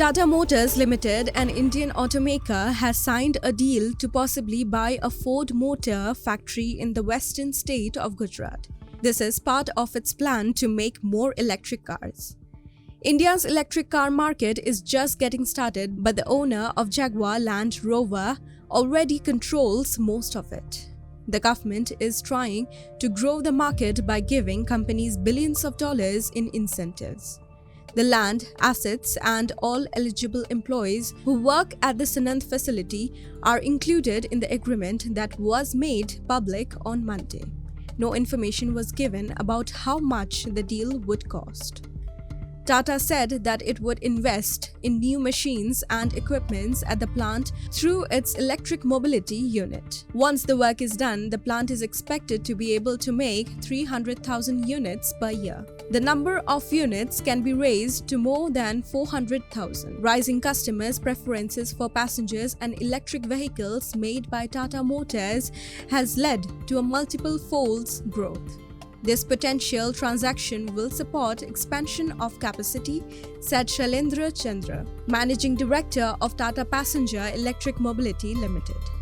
Tata Motors Ltd, an Indian automaker, has signed a deal to possibly buy a Ford Motor factory in the western state of Gujarat. This is part of its plan to make more electric cars. India's electric car market is just getting started, but the owner of Jaguar Land Rover already controls most of it. The government is trying to grow the market by giving companies billions of dollars in incentives. The land, assets, and all eligible employees who work at the Sanand facility are included in the agreement that was made public on Monday. No information was given about how much the deal would cost. Tata said that it would invest in new machines and equipments at the plant through its electric mobility unit. Once the work is done, the plant is expected to be able to make 300,000 units per year. The number of units can be raised to more than 400,000. Rising customers' preferences for passengers and electric vehicles made by Tata Motors has led to a multiple-folds growth. This potential transaction will support expansion of capacity, said Shailesh Chandra, Managing Director of Tata Passenger Electric Mobility Ltd.